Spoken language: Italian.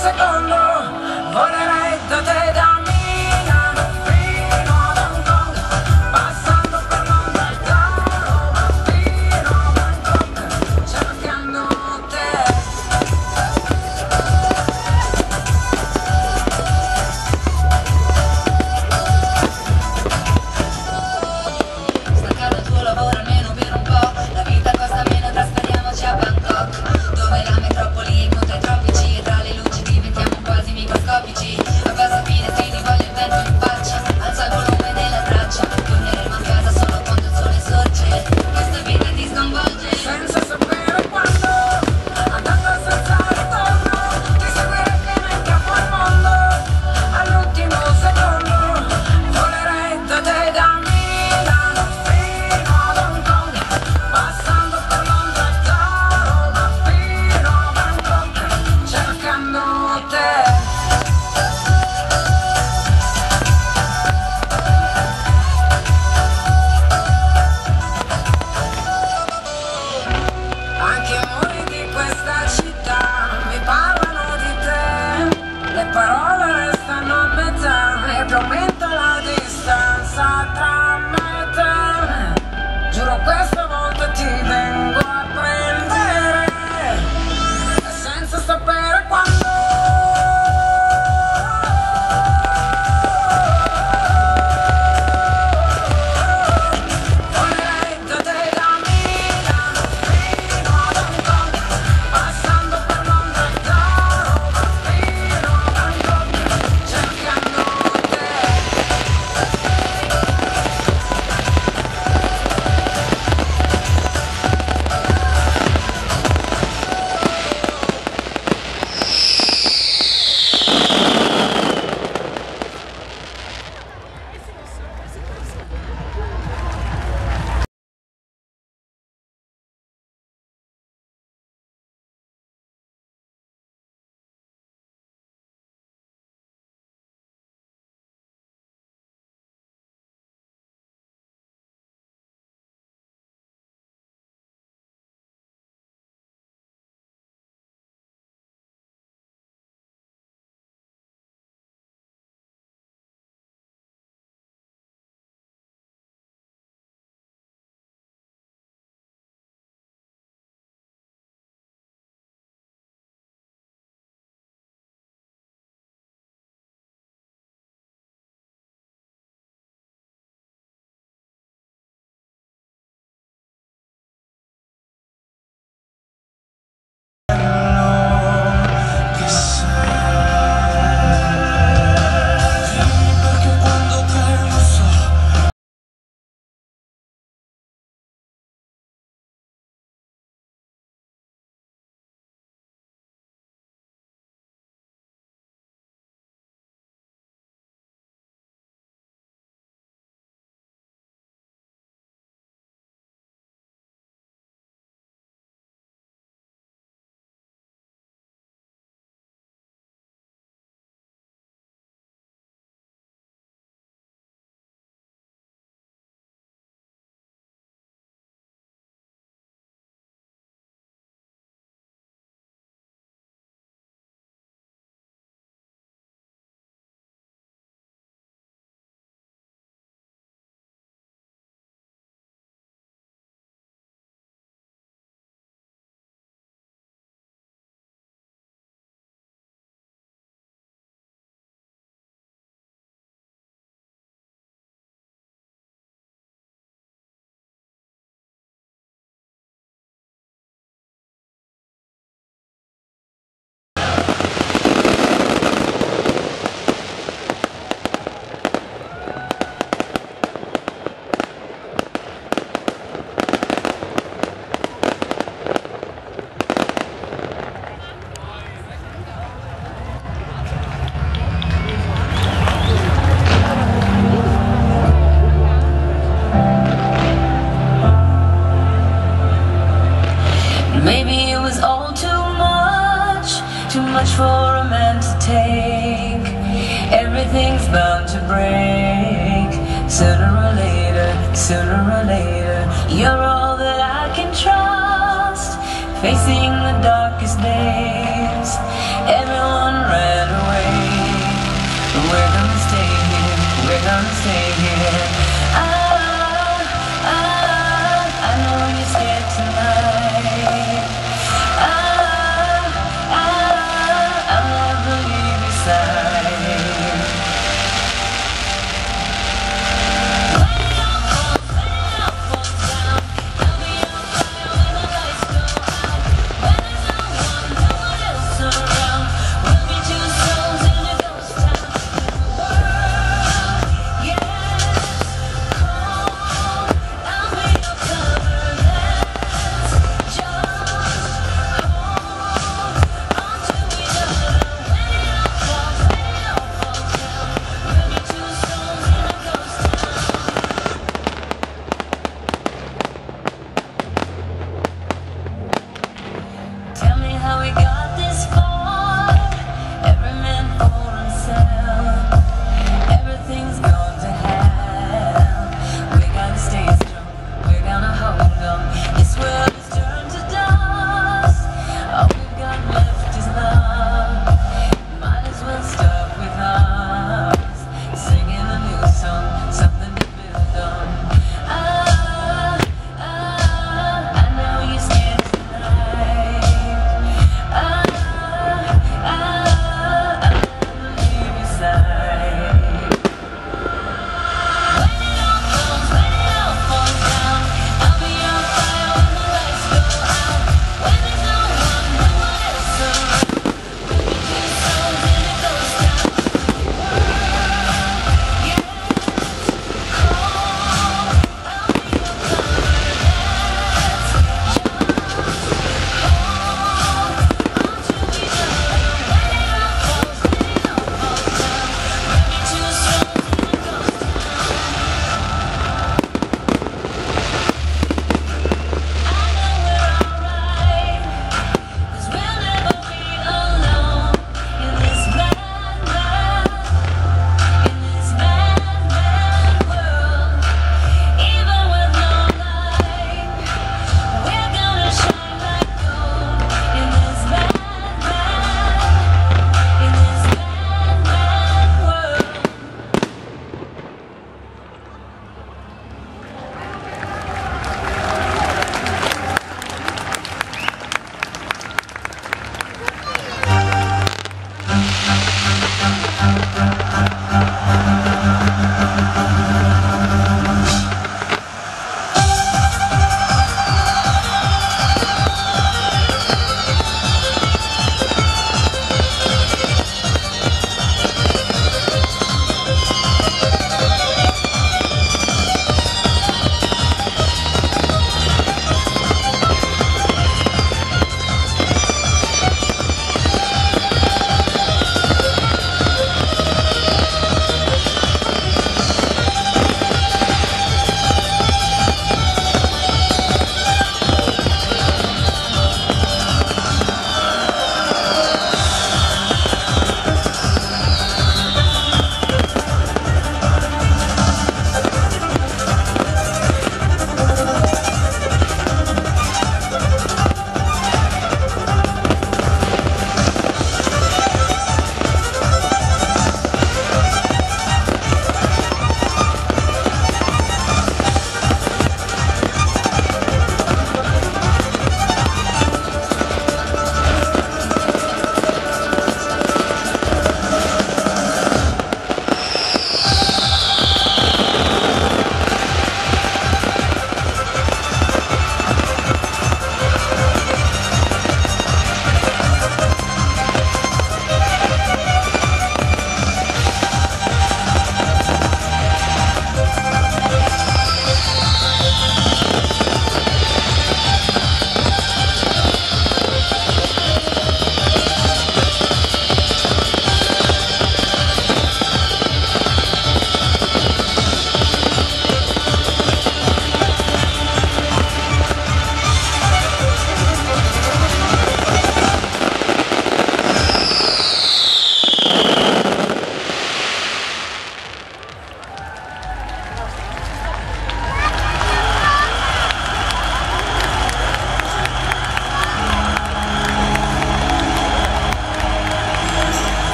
secondo volerei da te, da Milano fino ad Hong Kong, passando per Londra e da Roma fino a Bangkok, cercando te. Staccato il tuo lavoro almeno per un po', la vita costa meno, trasferiamoci a Bangkok, dove la metropoli incontra i tropici e tra le luci diventiamo quasi microscopici. Abbassa i finestrini, voglio il vento in faccia, alza il volume della traccia, torneremo a casa solo quando il sole sorge, questa vita ti sconvolge. Senza sapere quando, andando senza ritorno, ti seguirei fino in capo al mondo, all'ultimo secondo volerei da te, da Milano fino ad Hong Kong, passando per Londra e da Roma fino a Bangkok, cercando te. Anche i muri di questa città mi parlano di te, le parole restano a metà e più aumenta la distanza tra me e te. Giuro questa volta ti vengo a prendere e senza sapere quando. Volerei da te, da Milano fino ad Hong Kong, passando per Londra e da Roma fino a Bangkok, cercando te. Maybe it was all too much for a man to take. Everything's bound to break, sooner or later, sooner or later. You're all that I can trust. facing the darkest days. Everyone ran away, but we're gonna stay here, we're gonna stay here. I know you're scared tonight. I'll never leave your side. Tell me how we got